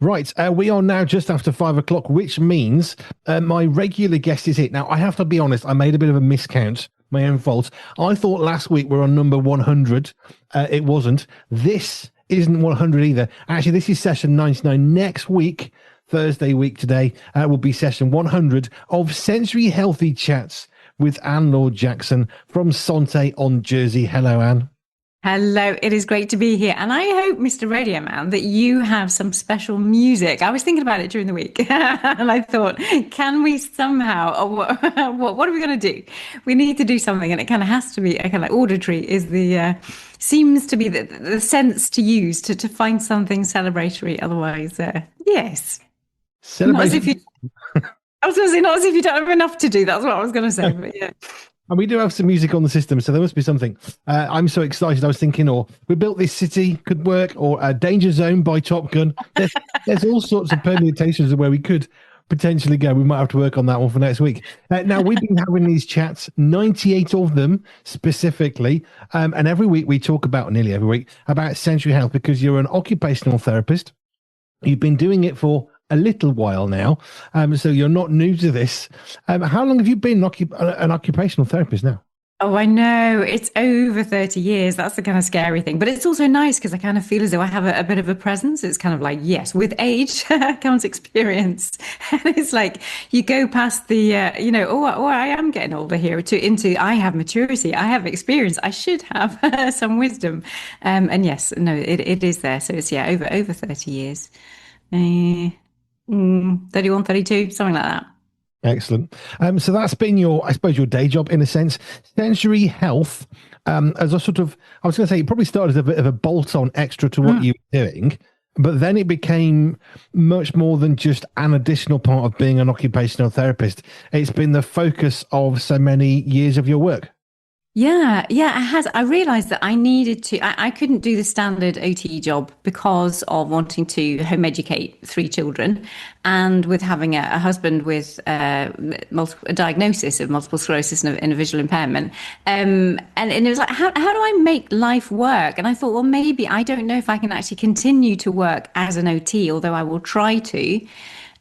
Right, we are now just after 5 o'clock, which means my regular guest is here. Now, I have to be honest, I made a bit of a miscount, my own fault. I thought last week we were on number 100. It wasn't. This isn't 100 either. Actually, this is session 99. Next week, Thursday week today, will be session 100 of Sensory Healthy Chats with Laure Jackson from Sante on Jersey. Hello, Anne. Hello, it is great to be here. And I hope, Mr. Radio Man, that you have some special music. I was thinking about it during the week and I thought, can we somehow, or what are we going to do? We need to do something, and it kind of has to be kind of like auditory is seems to be the sense to use to find something celebratory. Otherwise, yes. Not as if you, I was going to say, not as if you don't have enough to do. That's what I was going to say, but yeah. And we do have some music on the system, so there must be something. I'm so excited. I was thinking, or We Built This City could work, or Danger Zone by Top Gun. There's all sorts of permutations of where we could potentially go. We might have to work on that one for next week. Now, we've been having these chats, 98 of them specifically, and every week we talk about, nearly every week, about sensory health, because you're an occupational therapist. You've been doing it for a little while now, so you're not new to this. How long have you been an occupational therapist now? Oh, I know. It's over 30 years. That's the kind of scary thing. But it's also nice because I kind of feel as though I have a bit of a presence. It's kind of like, yes, with age comes experience. And it's like you go past the, I am getting older here into I have maturity. I have experience. I should have some wisdom. And yes, no, it is there. So it's, over 30 years. 31, 32, something like that. Excellent. So that's been your day job in a sense. Sensory health, as a sort of, I was going to say, it probably started as a bit of a bolt-on extra to what you were doing, but then it became much more than just an additional part of being an occupational therapist. It's been the focus of so many years of your work. Yeah, it has. I realized that I needed to, I couldn't do the standard OT job because of wanting to home educate 3 children and with having a husband with a diagnosis of multiple sclerosis and a visual impairment. And it was like, how do I make life work? And I thought, well, maybe I don't know if I can actually continue to work as an OT, although I will try to.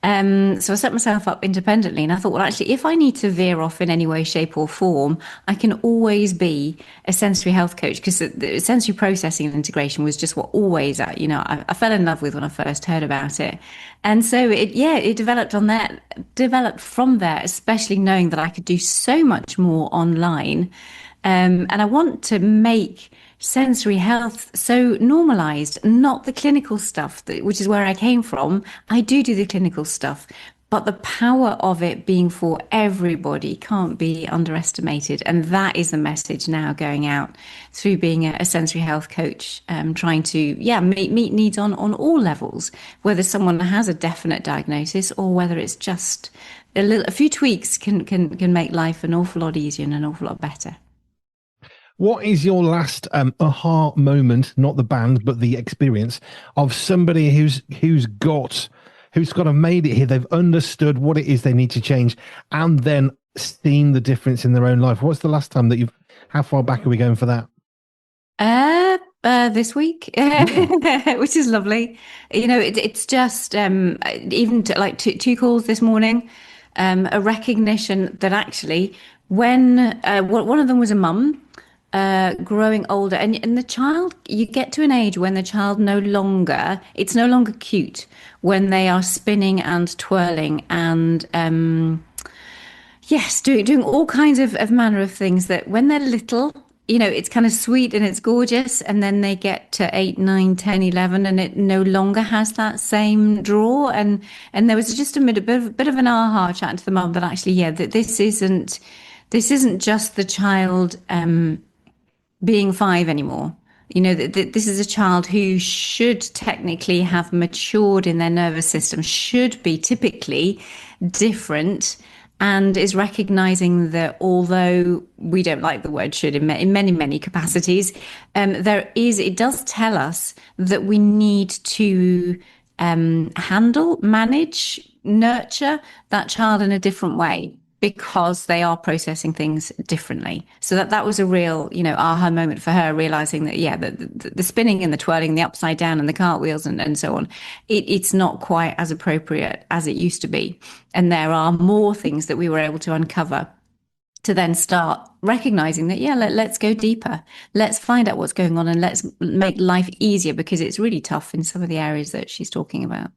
So I set myself up independently, and I thought, well, actually, if I need to veer off in any way, shape or form, I can always be a sensory health coach, because the sensory processing and integration was just what always, I fell in love with when I first heard about it. And so it developed from there, especially knowing that I could do so much more online. And I want to make sensory health so normalized, not the clinical stuff, which is where I came from. I do the clinical stuff, but the power of it being for everybody can't be underestimated. And that is the message now going out through being a sensory health coach, trying to, meet needs on all levels, whether someone has a definite diagnosis or whether it's just a few tweaks can make life an awful lot easier and an awful lot better. What is your last aha moment, not the band, but the experience of somebody who's made it here? They've understood what it is they need to change and then seen the difference in their own life. What's the last time how far back are we going for that? This week, which is lovely. It's just even two calls this morning, a recognition that actually when one of them was a mum, growing older, and the child, you get to an age when the child it's no longer cute when they are spinning and twirling and doing all kinds of manner of things that when they're little, it's kind of sweet and it's gorgeous, and then they get to 8, 9, 10, 11 and it no longer has that same draw, and there was just a bit of an aha chatting to the mum that actually that this isn't just the child being 5 anymore. This is a child who should technically have matured in their nervous system, should be typically different, and is recognizing that although we don't like the word should in many, many capacities, it does tell us that we need to handle, manage, nurture that child in a different way. because they are processing things differently. So that was a real, aha moment for her, realizing that, yeah, the spinning and the twirling, the upside down and the cartwheels and so on, it's not quite as appropriate as it used to be. And there are more things that we were able to uncover to then start recognizing that, yeah, let's go deeper. Let's find out what's going on and let's make life easier, because it's really tough in some of the areas that she's talking about.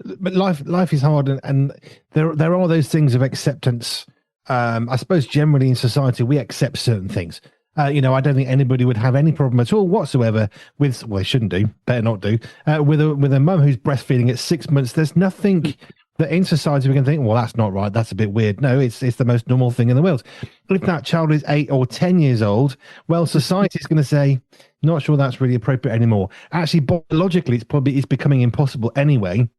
But life is hard, and there are those things of acceptance. I suppose generally in society we accept certain things. I don't think anybody would have any problem at all whatsoever with, well, they shouldn't do, better not do, with a mum who's breastfeeding at 6 months. There's nothing that in society we can think, well, that's not right, that's a bit weird. No, it's the most normal thing in the world. If that child is 8 or 10 years old, well, society is going to say, not sure that's really appropriate anymore. Actually, biologically, it's becoming impossible anyway,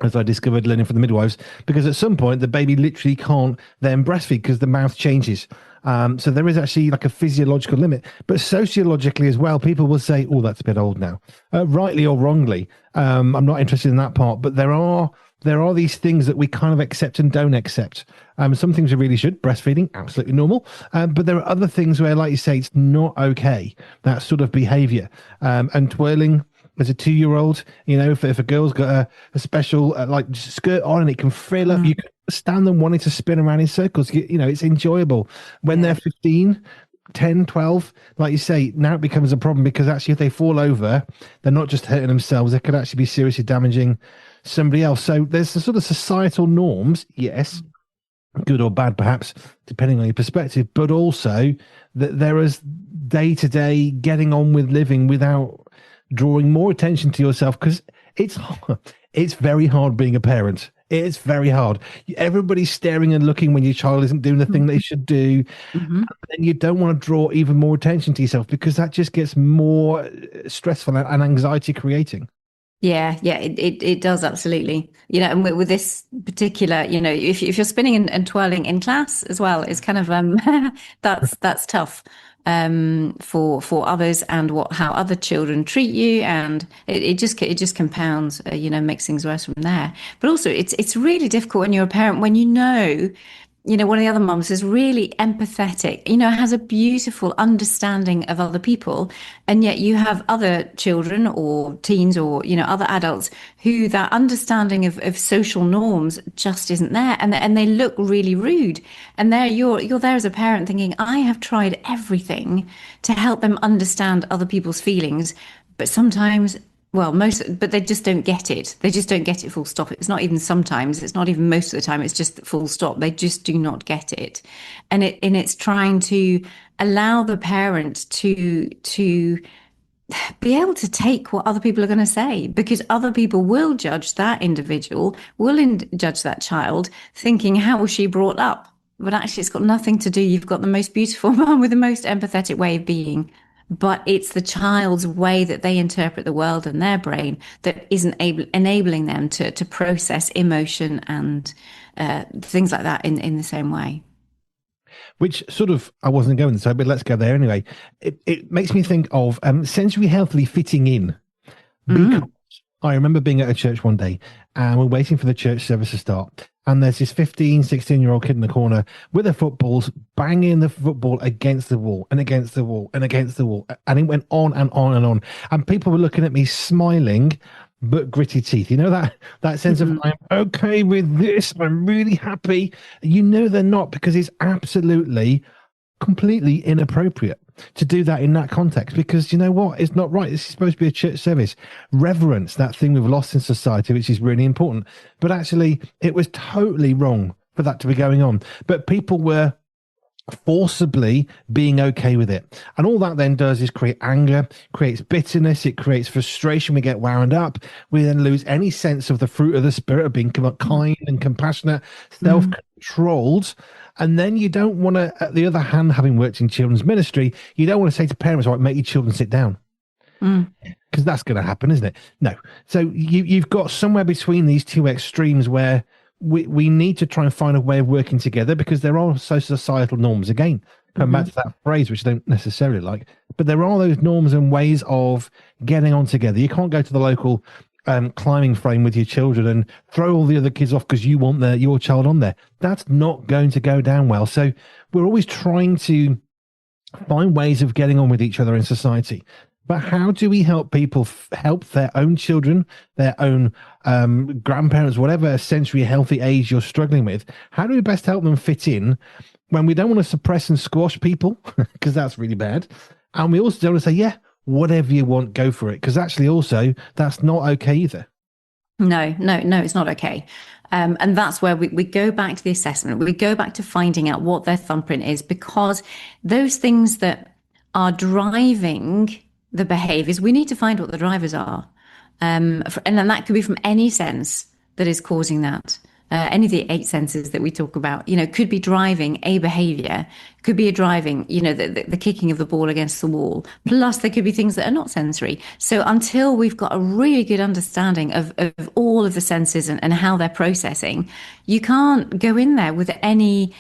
as I discovered learning from the midwives, because at some point the baby literally can't then breastfeed because the mouth changes. So there is actually like a physiological limit, but sociologically as well, people will say, oh, that's a bit old now, rightly or wrongly. I'm not interested in that part, but there are these things that we kind of accept and don't accept. Some things we really should. Breastfeeding, absolutely normal. But there are other things where, like you say, it's not okay, that sort of behavior. And twirling, as a 2-year-old, if a girl's got a special like skirt on and it can frill up, you can stand them wanting to spin around in circles. It's enjoyable. When they're 15, 10, 12, like you say, now it becomes a problem, because actually if they fall over, they're not just hurting themselves, they could actually be seriously damaging somebody else. So there's the sort of societal norms, yes, good or bad perhaps, depending on your perspective, but also that there is day-to-day getting on with living without drawing more attention to yourself, because it's very hard being a parent. It's very hard. Everybody's staring and looking when your child isn't doing the thing they should do. And you don't want to draw even more attention to yourself, because that just gets more stressful and anxiety creating. Yeah, it does, absolutely. And with this particular, if you're spinning and twirling in class as well, it's kind of that's tough for others, and how other children treat you, and it just compounds, makes things worse from there. But also, it's really difficult when you're a parent, when one of the other mums is really empathetic, has a beautiful understanding of other people. And yet you have other children or teens or, other adults who that understanding of social norms just isn't there. And they look really rude. And you're there as a parent thinking, I have tried everything to help them understand other people's feelings. But sometimes, but they just don't get it. They just don't get it, full stop. It's not even sometimes, it's not even most of the time, it's just full stop. They just do not get it. And it's trying to allow the parent to be able to take what other people are going to say, because other people will judge that individual, will judge that child, thinking, how was she brought up? But actually, it's got nothing to do. You've got the most beautiful mom with the most empathetic way of being. But it's the child's way that they interpret the world and their brain that isn't enabling them to process emotion and things like that in the same way. Which sort of, I wasn't going to say, but let's go there anyway. It makes me think of sensory healthily fitting in. Because I remember being at a church one day and we're waiting for the church service to start. And there's this 15, 16-year-old kid in the corner with the footballs, banging the football against the wall and against the wall and against the wall. And it went on and on and on. And people were looking at me smiling, but gritty teeth. That sense of, I'm okay with this, I'm really happy. They're not, because it's absolutely, completely inappropriate to do that in that context, because you know what, it's not right. This is supposed to be a church service. Reverence, that thing we've lost in society, which is really important, but actually it was totally wrong for that to be going on. But people were forcibly being okay with it, and all that then does is create anger, creates bitterness, it creates frustration. We get wound up, we then lose any sense of the fruit of the spirit of being kind and compassionate, self-controlled. And then you don't want to, at the other hand, having worked in children's ministry, you don't want to say to parents, all right, make your children sit down. Because that's going to happen, isn't it? No. So you've got somewhere between these two extremes where we need to try and find a way of working together, because there are also societal norms. Again, come back to that phrase, which I don't necessarily like, but there are those norms and ways of getting on together. You can't go to the local climbing frame with your children and throw all the other kids off because you want your child on there. That's not going to go down well. So we're always trying to find ways of getting on with each other in society. But how do we help people help their own children, their own grandparents, whatever sensory healthy age you're struggling with? How do we best help them fit in when we don't want to suppress and squash people, because that's really bad. And we also don't want to say, yeah, whatever you want, go for it. Because actually also that's not okay either. No, it's not okay. And that's where we go back to the assessment. We go back to finding out what their thumbprint is, because those things that are driving the behaviors, we need to find what the drivers are. And then that could be from any sense that is causing that. Any of the 8 senses that we talk about, could be driving a behavior, could be a driving, the kicking of the ball against the wall. Plus, there could be things that are not sensory. So until we've got a really good understanding of all of the senses and how they're processing, you can't go in there with any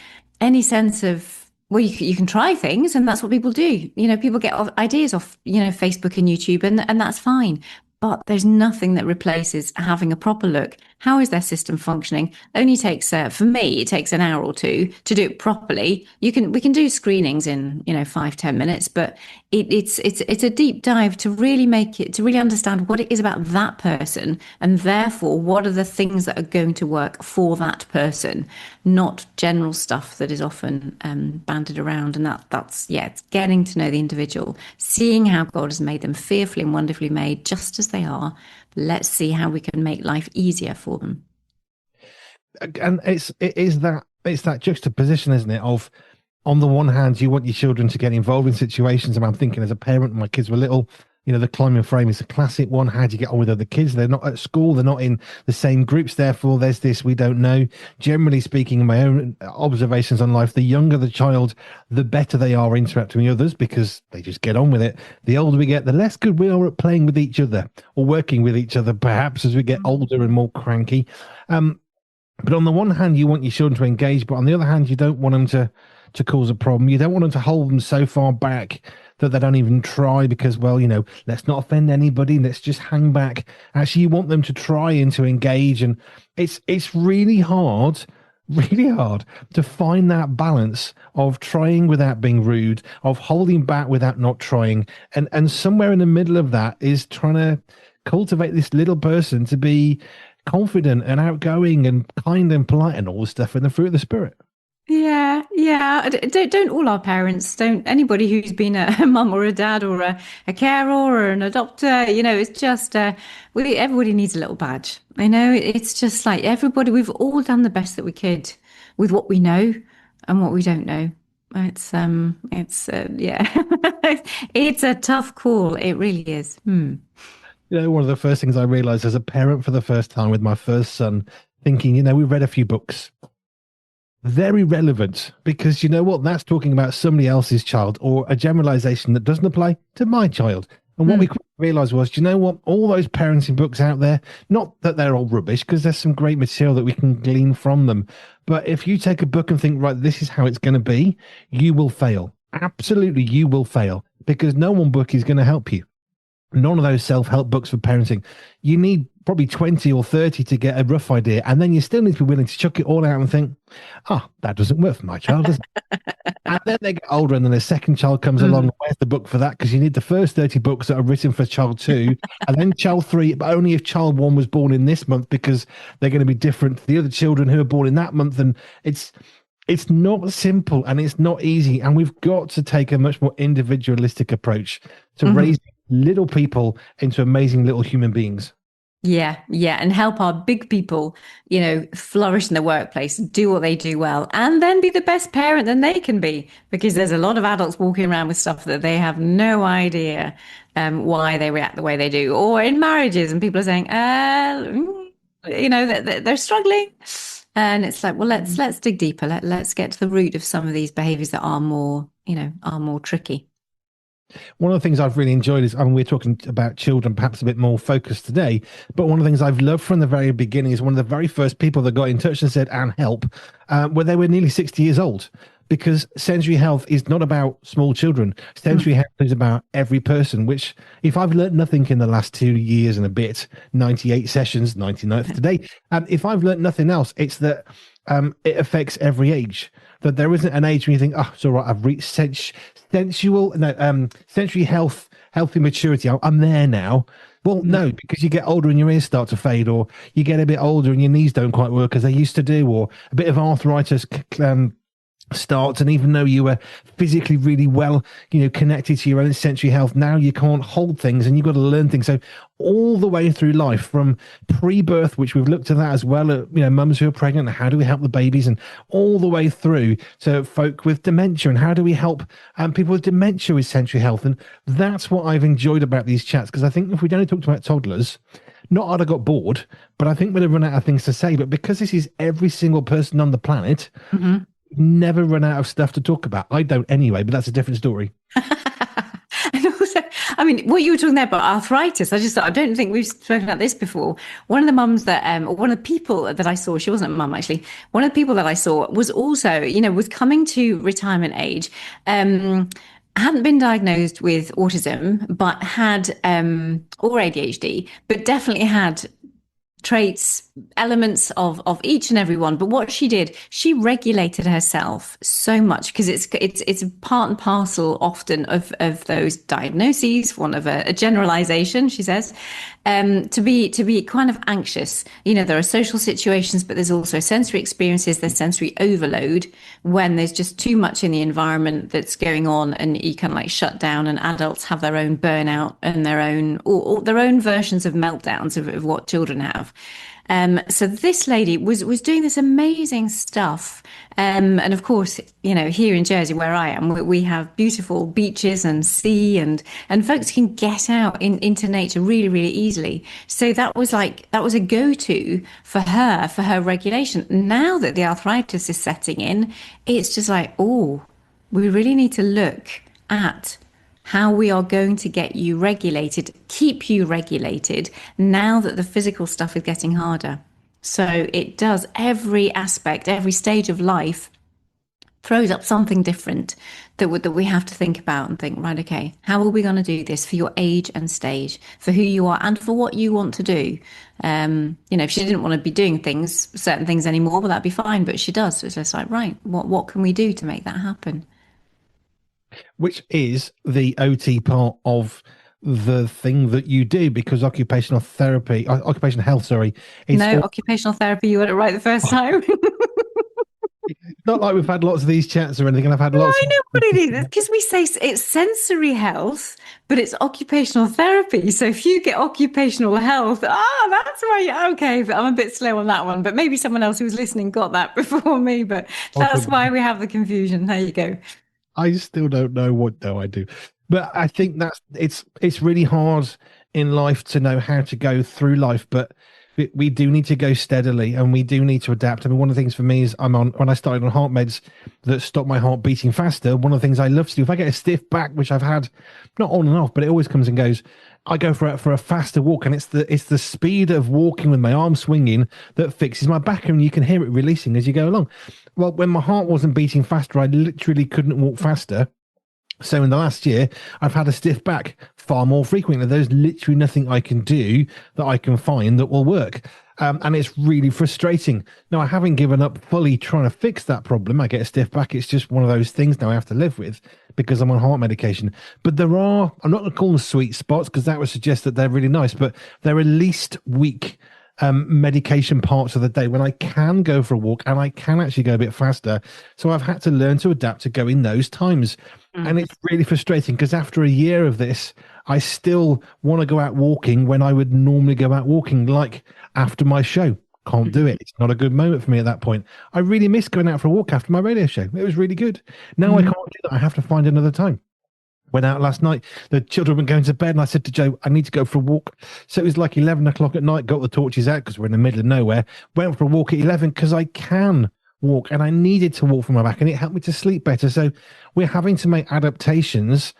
sense of, well, you can try things, and that's what people do. People get ideas off, Facebook and YouTube, and that's fine. But there's nothing that replaces having a proper look. How is their system functioning? Only takes, for me, it takes an hour or two to do it properly. We can do screenings in 5-10 minutes, but it's a deep dive to really understand what it is about that person, and therefore what are the things that are going to work for that person, not general stuff that is often banded around. And it's getting to know the individual, seeing how God has made them, fearfully and wonderfully made, just as they are. Let's see how we can make life easier for them. And it's that juxtaposition, isn't it? Of, on the one hand, you want your children to get involved in situations. And I'm thinking, as a parent, when my kids were little, the climbing frame is a classic one. How do you get on with other kids? They're not at school. They're not in the same groups. Therefore, there's this, we don't know. Generally speaking, in my own observations on life, the younger the child, the better they are interacting with others, because they just get on with it. The older we get, the less good we are at playing with each other, or working with each other, perhaps, as we get older and more cranky. But on the one hand, you want your children to engage, but on the other hand, you don't want them to cause a problem. You don't want them to hold them so far back that they don't even try, because, well, let's not offend anybody. Let's just hang back. Actually, you want them to try and to engage. And it's really hard to find that balance of trying without being rude, of holding back without not trying. And somewhere in the middle of that is trying to cultivate this little person to be confident and outgoing and kind and polite and all the stuff in the fruit of the Spirit. Yeah. Don't all our parents, don't anybody who's been a mum or a dad or a carer or an adopter, it's just, everybody needs a little badge. It's just like everybody, we've all done the best that we could with what we know and what we don't know. It's it's a tough call. It really is. One of the first things I realized as a parent for the first time with my first son, thinking, we read a few books. Very relevant, because you know what? That's talking about somebody else's child, or a generalization that doesn't apply to my child. And what we realized was, you know what? All those parenting books out there, not that they're all rubbish, because there's some great material that we can glean from them. But if you take a book and think, right, this is how it's going to be, you will fail. Absolutely, you will fail, because no one book is going to help you. None of those self-help books for parenting. You need probably 20 or 30 to get a rough idea. And then you still need to be willing to chuck it all out and think, that doesn't work for my child, does it? And then they get older, and then the second child comes along. Where's the book for that? Because you need the first 30 books that are written for child 2, and then child 3, but only if child 1 was born in this month, because they're going to be different to the other children who are born in that month. And it's not simple, and it's not easy. And we've got to take a much more individualistic approach to raising little people into amazing little human beings. Yeah. And help our big people, flourish in the workplace, do what they do well, and then be the best parent that they can be, because there's a lot of adults walking around with stuff that they have no idea why they react the way they do, or in marriages, and people are saying, they're struggling. And it's like, well, let's dig deeper. Let's get to the root of some of these behaviors that are more tricky. One of the things I've really enjoyed is, we're talking about children perhaps a bit more focused today, but one of the things I've loved from the very beginning is one of the very first people that got in touch and said, "Anne, help," when they were nearly 60 years old. because sensory health is not about small children. Sensory health is about every person, which if I've learnt nothing in the last 2 years and a bit, 98 sessions, 99th today, if I've learnt nothing else, it's that it affects every age. That there isn't an age when you think, oh, it's all right, I've reached sensory health, healthy maturity. I'm there now. Well, no, because you get older and your ears start to fade, or you get a bit older and your knees don't quite work as they used to do, or a bit of arthritis starts, and even though you were physically really well, connected to your own sensory health, now you can't hold things and you've got to learn things. So all the way through life, from pre-birth, which we've looked at that as well, mums who are pregnant, how do we help the babies, and all the way through to folk with dementia, and how do we help people with dementia with sensory health. And that's what I've enjoyed about these chats, because I think if we'd only talked about toddlers, not I'd have got bored, but I think we'd have run out of things to say. But because this is every single person on the planet, never run out of stuff to talk about. I don't anyway, but that's a different story. And also, I mean, what you were talking there about arthritis, I just thought, I don't think we've spoken about this before. One of the mums that, or one of the people that I saw, she wasn't a mum actually, one of the people that I saw was also, was coming to retirement age, hadn't been diagnosed with autism, but had, or ADHD, but definitely had traits, elements of each and every one. But what she did, she regulated herself so much, because it's a part and parcel often of those diagnoses, one of a generalization, she says, to be kind of anxious. There are social situations, but there's also sensory experiences, there's sensory overload when there's just too much in the environment that's going on, and you kind of like shut down, and adults have their own burnout and their own or their own versions of meltdowns of what children have. So this lady was doing this amazing stuff. And of course, here in Jersey, where I am, we have beautiful beaches and sea, and folks can get out into nature really, really easily. So that was a go-to for her regulation. Now that the arthritis is setting in, it's just like, oh, we really need to look at how we are going to get you regulated, keep you regulated, now that the physical stuff is getting harder. So it does, every aspect, every stage of life throws up something different that we have to think about and think, right, okay, how are we going to do this for your age and stage, for who you are and for what you want to do? If she didn't want to be doing certain things anymore, well, that'd be fine, but she does. So it's just like, right, what can we do to make that happen? Which is the OT part of the thing that you do, because occupational health, occupational therapy, you got it right the first time. Not like we've had lots of these chats or anything, and I've had lots. I know what it is, because we say it's sensory health, but it's occupational therapy. So if you get occupational health, that's right. Okay, but I'm a bit slow on that one. But maybe someone else who was listening got that before me. But that's why we have the confusion. There you go. I still don't know what I do, but I think it's really hard in life to know how to go through life, but we do need to go steadily, and we do need to adapt. I mean, one of the things for me is when I started on heart meds that stop my heart beating faster, one of the things I love to do, if I get a stiff back, which I've had not on and off, but it always comes and goes, I go for a faster walk, and it's the speed of walking with my arm swinging that fixes my back, and you can hear it releasing as you go along. Well, when my heart wasn't beating faster, I literally couldn't walk faster. So in the last year, I've had a stiff back far more frequently. There's literally nothing I can do that I can find that will work. And it's really frustrating. Now, I haven't given up fully trying to fix that problem. I get a stiff back. It's just one of those things now I have to live with because I'm on heart medication. But I'm not going to call them sweet spots, because that would suggest that they're really nice, but they're at least weak medication parts of the day when I can go for a walk and I can actually go a bit faster. So I've had to learn to adapt to go in those times. And it's really frustrating, because after a year of this, I still want to go out walking when I would normally go out walking, like after my show. Can't do it. It's not a good moment for me at that point. I really miss going out for a walk after my radio show. It was really good. Now I can't do that. I have to find another time. Went out last night. The children were going to bed, and I said to Joe, I need to go for a walk. So it was like 11 o'clock at night, got the torches out because we're in the middle of nowhere, went for a walk at 11 because I can walk, and I needed to walk for my back, and it helped me to sleep better. So we're having to make adaptations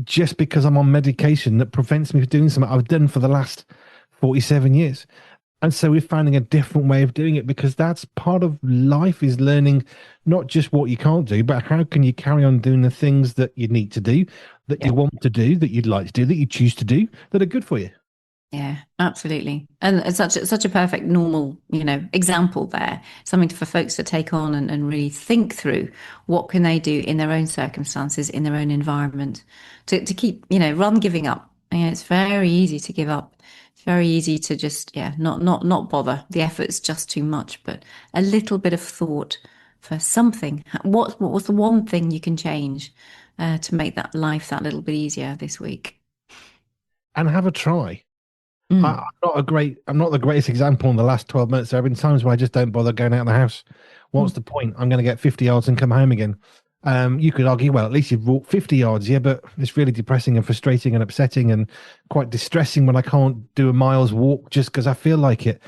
just because I'm on medication that prevents me from doing something I've done for the last 47 years. And so we're finding a different way of doing it because that's part of life is learning not just what you can't do, but how can you carry on doing the things that you need to do, that Yeah. you want to do, that you'd like to do, that you choose to do, that are good for you. Yeah, absolutely. And it's such a perfect normal, example there. Something for folks to take on and really think through what can they do in their own circumstances, in their own environment to keep, rather than giving up. It's very easy to give up. It's very easy to just, not bother. The effort's just too much, but a little bit of thought for something. What was the one thing you can change to make that life that little bit easier this week? And have a try. I'm Mm, I'm not the greatest example in the last 12 months. There have been times where I just don't bother going out of the house. What's mm, the point? I'm going to get 50 yards and come home again. You could argue, well, at least you've walked 50 yards, yeah, but it's really depressing and frustrating and upsetting and quite distressing when I can't do a mile's walk just because I feel like it,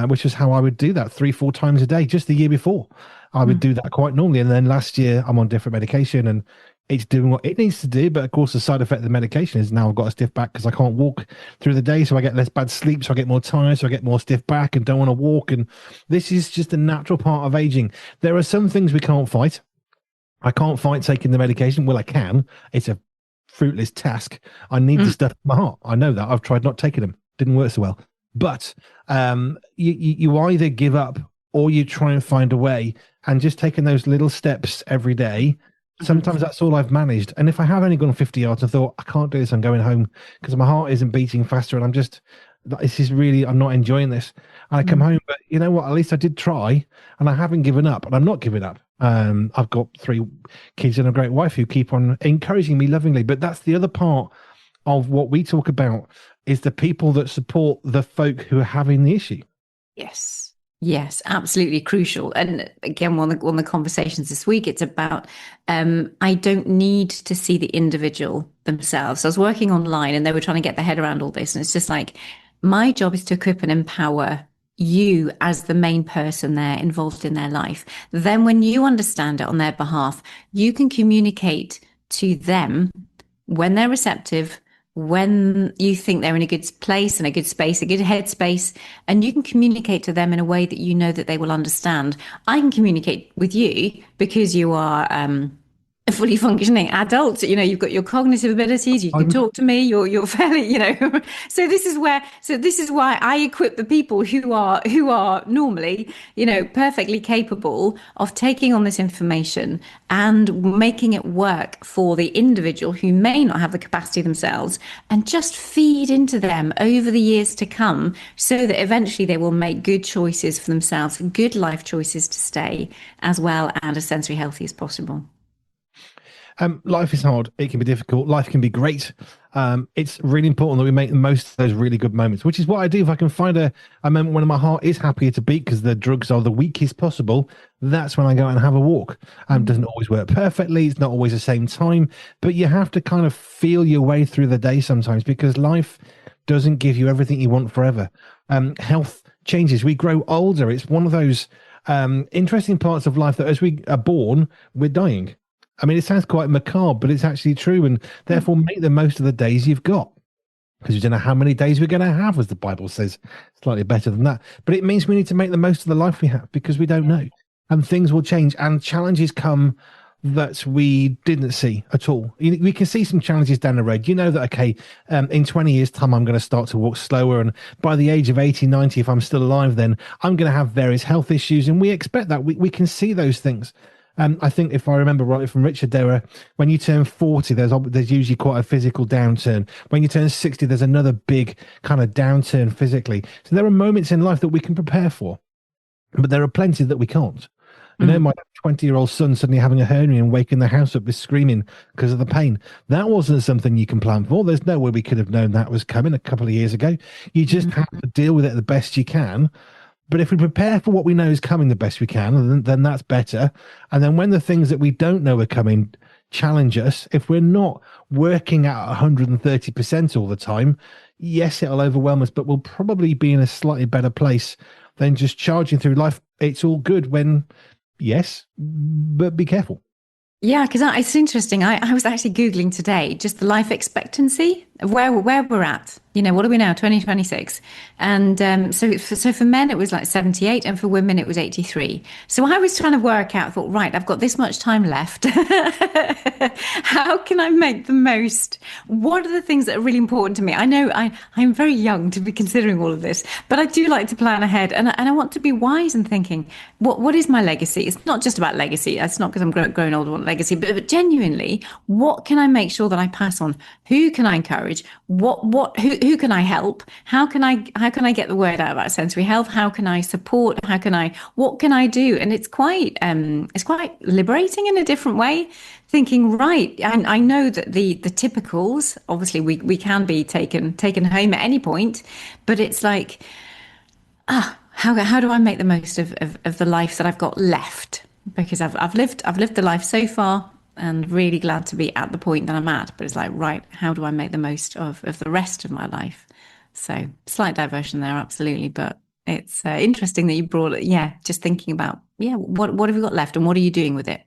which is how I would do that 3, 4 times a day. Just the year before, I would mm. do that quite normally. And then last year, I'm on different medication and it's doing what it needs to do. But of course, the side effect of the medication is now I've got a stiff back because I can't walk through the day. So I get less bad sleep. So I get more tired. So I get more stiff back and don't want to walk. And this is just a natural part of aging. There are some things we can't fight. I can't fight taking the medication. Well, I can. It's a fruitless task. I need the Mm. stuff in my heart. I know that. I've tried not taking them. Didn't work so well. But you either give up or you try and find a way. And just taking those little steps every day, Mhm. sometimes that's all I've managed. And if I have only gone 50 yards and thought, I can't do this, I'm going home because my heart isn't beating faster and this is really, I'm not enjoying this. And I come Mm. home, but you know what? At least I did try and I haven't given up and I'm not giving up. I've got 3 kids and a great wife who keep on encouraging me lovingly. But that's the other part of what we talk about is the people that support the folk who are having the issue. Yes. Yes, absolutely crucial. And again, one of the conversations this week, it's about I don't need to see the individual themselves. I was working online and they were trying to get their head around all this. And it's just like, my job is to equip and empower you as the main person there involved in their life. Then when you understand it on their behalf, you can communicate to them when they're receptive, when you think they're in a good place and a good space, a good headspace, and you can communicate to them in a way that you know that they will understand. I can communicate with you because you are a fully functioning adult. You've got your cognitive abilities, you can I'm talk to me, you're fairly, so this is why I equip the people who are normally, perfectly capable of taking on this information and making it work for the individual who may not have the capacity themselves, and just feed into them over the years to come so that eventually they will make good choices for themselves, good life choices to stay as well and as sensory healthy as possible. Life is hard. It can be difficult. Life can be great. It's really important that we make the most of those really good moments, which is what I do. If I can find a moment when my heart is happier to beat because the drugs are the weakest possible, that's when I go out and have a walk. Doesn't always work perfectly. It's not always the same time, but you have to kind of feel your way through the day sometimes because life doesn't give you everything you want forever. Health changes. We grow older. It's one of those interesting parts of life that as we are born, we're dying. I mean, it sounds quite macabre, but it's actually true. And therefore, make the most of the days you've got because you don't know how many days we're going to have, as the Bible says, slightly better than that. But it means we need to make the most of the life we have because we don't know. And things will change and challenges come that we didn't see at all. We can see some challenges down the road. You know that, okay, in 20 years' time, I'm going to start to walk slower. And by the age of 80, 90, if I'm still alive, then I'm going to have various health issues. And we expect that. We can see those things. I think if I remember rightly from Richard, when you turn 40, there's usually quite a physical downturn. When you turn 60, there's another big kind of downturn physically. So there are moments in life that we can prepare for, but there are plenty that we can't. Mm. My 20-year-old son suddenly having a hernia and waking the house up with screaming because of the pain. That wasn't something you can plan for. There's no way we could have known that was coming a couple of years ago. You just have to deal with it the best you can. But if we prepare for what we know is coming the best we can, then that's better. And then when the things that we don't know are coming challenge us, if we're not working at 130% all the time, yes, it'll overwhelm us, but we'll probably be in a slightly better place than just charging through life. It's all good when, yes, but be careful. Yeah, because it's interesting. I was actually Googling today just the life expectancy where we're at. What are we now? 2026. And so for men, it was like 78, and for women, it was 83. So I was trying to work out, thought, right, I've got this much time left. How can I make the most? What are the things that are really important to me? I know I'm very young to be considering all of this, but I do like to plan ahead, and I want to be wise and thinking, what is my legacy? It's not just about legacy. It's not because I'm growing old, I want legacy, but genuinely, what can I make sure that I pass on? Who can I encourage? Who can I help? How can I get the word out about sensory health? How can I support? What can I do? And it's quite liberating in a different way. Thinking, right, I know that the typicals, obviously we can be taken home at any point, but it's like, how do I make the most of the life that I've got left? Because I've lived the life so far, and really glad to be at the point that I'm at. But it's like, right, how do I make the most of the rest of my life? So slight diversion there, absolutely. But it's interesting that you brought it. Yeah, just thinking about, what have you got left and what are you doing with it?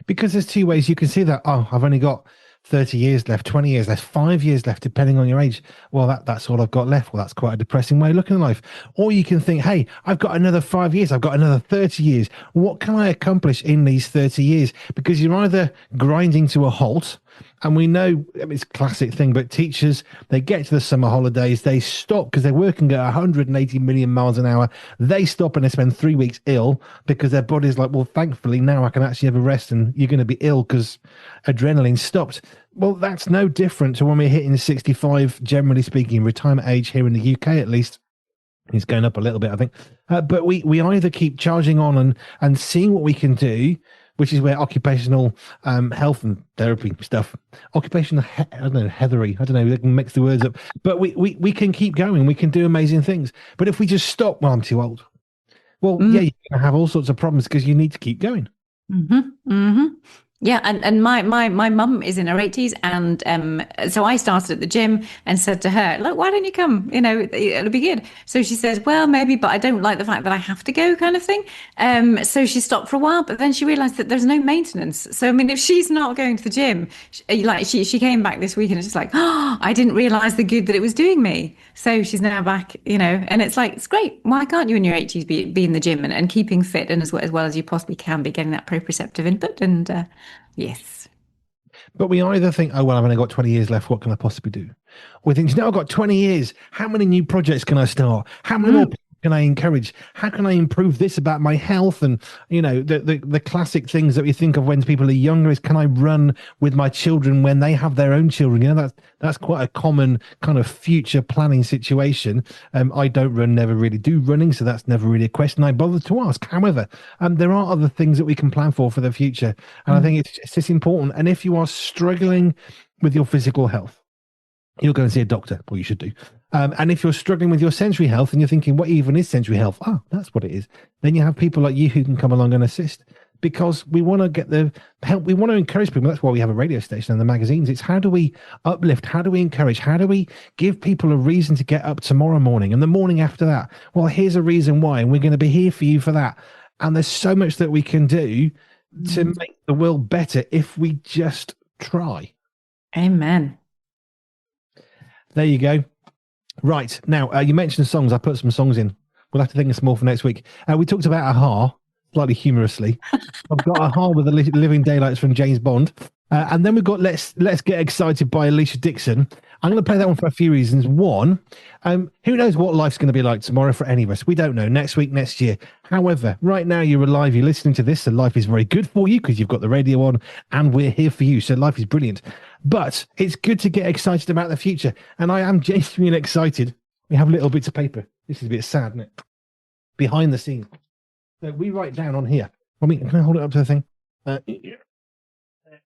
Because there's two ways you can see that. Oh, I've only got 30 years left, 20 years left, 5 years left, depending on your age. Well, that's all I've got left. Well, that's quite a depressing way of looking at life. Or you can think, hey, I've got another 5 years. I've got another 30 years. What can I accomplish in these 30 years? Because you're either grinding to a halt, and we know it's a classic thing, but teachers, they get to the summer holidays, they stop because they're working at 180 million miles an hour. They stop and they spend 3 weeks ill because their body's like, well, thankfully now I can actually have a rest, and you're going to be ill because adrenaline stopped. Well, that's no different to when we're hitting 65, generally speaking, retirement age here in the UK, at least. It's going up a little bit, I think. But we either keep charging on and seeing what we can do, which is where occupational health and therapy stuff, occupational, I don't know, heathery, I don't know, they can mix the words up, but we can keep going. We can do amazing things. But if we just stop, well, I'm too old. Well, yeah, you're going to have all sorts of problems because you need to keep going. Mm-hmm. Mm-hmm. Yeah, and my mum is in her 80s, and so I started at the gym and said to her, look, why don't you come? It'll be good. So she says, well, maybe, but I don't like the fact that I have to go, kind of thing. So she stopped for a while, but then she realized that there's no maintenance. So I mean, if she's not going to the gym, she came back this week and it's just like, oh, I didn't realize the good that it was doing me. So she's now back, and it's like, it's great. Why can't you in your 80s be in the gym and keeping fit, and as well as you possibly can be, getting that proprioceptive input and yes. But we either think, oh, well, I've only got 20 years left. What can I possibly do? Or we think, I've got 20 years. How many new projects can I start? How many more people can I encourage? How can I improve this about my health? And, the classic things that we think of when people are younger is, can I run with my children when they have their own children? That's quite a common kind of future planning situation. I don't run, never really do running, so that's never really a question I bother to ask. However, there are other things that we can plan for the future. And I think it's just important. And if you are struggling with your physical health, you'll go and see a doctor, or you should do. And if you're struggling with your sensory health and you're thinking, what even is sensory health? Oh, that's what it is. Then you have people like you who can come along and assist, because we want to get the help. We want to encourage people. That's why we have a radio station and the magazines. It's how do we uplift? How do we encourage? How do we give people a reason to get up tomorrow morning and the morning after that? Well, here's a reason why, and we're going to be here for you for that. And there's so much that we can do to make the world better if we just try. Amen. There you go. Right. Now, you mentioned songs. I put some songs in. We'll have to think of some more for next week. We talked about Aha, slightly humorously. I've got Aha with the Living Daylights from James Bond. And then we've got Let's Get Excited by Alicia Dixon. I'm going to play that one for a few reasons. One, who knows what life's going to be like tomorrow for any of us? We don't know. Next week, next year. However, right now you're alive, you're listening to this, so life is very good for you because you've got the radio on and we're here for you. So life is brilliant. But it's good to get excited about the future. And I am genuinely excited. We have little bits of paper. This is a bit sad, isn't it? Behind the scenes. So we write down on here. Can I hold it up to the thing?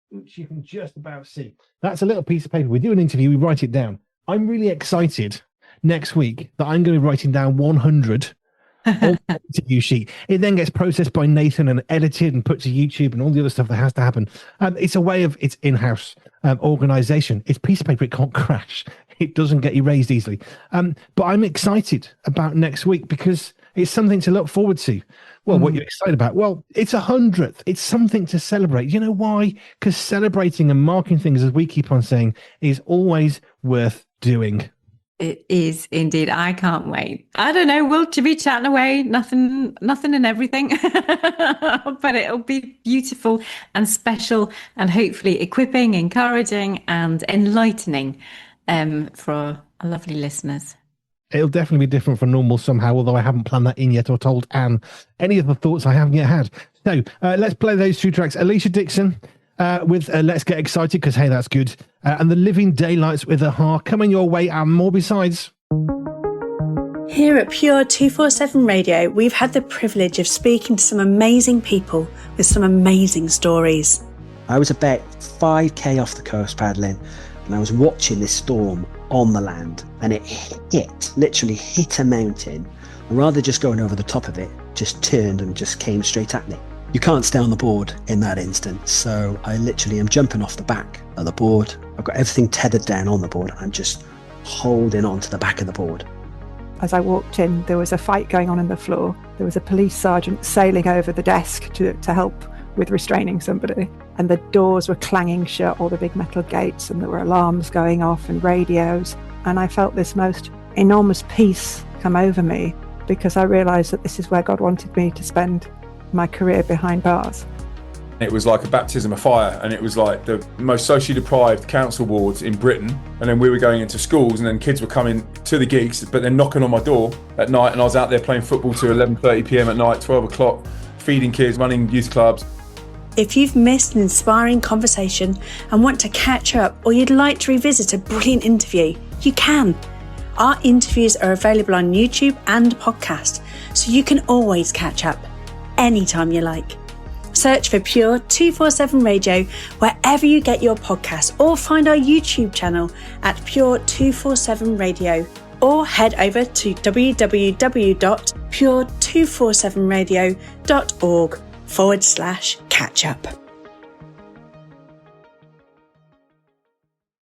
Which you can just about see. That's a little piece of paper. We do an interview, we write it down. I'm really excited next week that I'm going to be writing down 100 on the interview sheet. It then gets processed by Nathan and edited and put to YouTube and all the other stuff that has to happen. It's a way of, it's in-house organization. It's piece of paper, it can't crash. It doesn't get erased easily. But I'm excited about next week because It's something to look forward to. Well, what you're excited about? Well, it's 100th. It's something to celebrate. You know why? Because celebrating and marking things, as we keep on saying, is always worth doing. It is indeed. I can't wait. I don't know. We'll be chatting away, nothing and everything, but it'll be beautiful and special and hopefully equipping, encouraging and enlightening for our lovely listeners. It'll definitely be different from normal somehow, although I haven't planned that in yet or told Anne any of the thoughts I haven't yet had. So let's play those two tracks. Alicia Dixon with Let's Get Excited, because, hey, that's good. And The Living Daylights with Aha coming your way, and more besides. Here at Pure 247 Radio, we've had the privilege of speaking to some amazing people with some amazing stories. I was about 5k off the coast paddling, and I was watching this storm on the land, and it literally hit a mountain, and rather than just going over the top of it, just turned and just came straight at me. You can't stay on the board in that instance, so I literally am jumping off the back of the board. I've got everything tethered down on the board. I'm just holding on to the back of the board. As I walked in, there was a fight going on the floor. There was a police sergeant sailing over the desk to help with restraining somebody. And the doors were clanging shut, all the big metal gates, and there were alarms going off and radios. And I felt this most enormous peace come over me, because I realised that this is where God wanted me to spend my career, behind bars. It was like a baptism of fire, and it was like the most socially deprived council wards in Britain. And then we were going into schools, and then kids were coming to the gigs, but then knocking on my door at night, and I was out there playing football till 11:30 p.m. at night, 12 o'clock, feeding kids, running youth clubs. If you've missed an inspiring conversation and want to catch up, or you'd like to revisit a brilliant interview, you can. Our interviews are available on YouTube and podcast, so you can always catch up anytime you like. Search for Pure 247 Radio wherever you get your podcasts, or find our YouTube channel at Pure 247 Radio, or head over to www.pure247radio.org/catch up.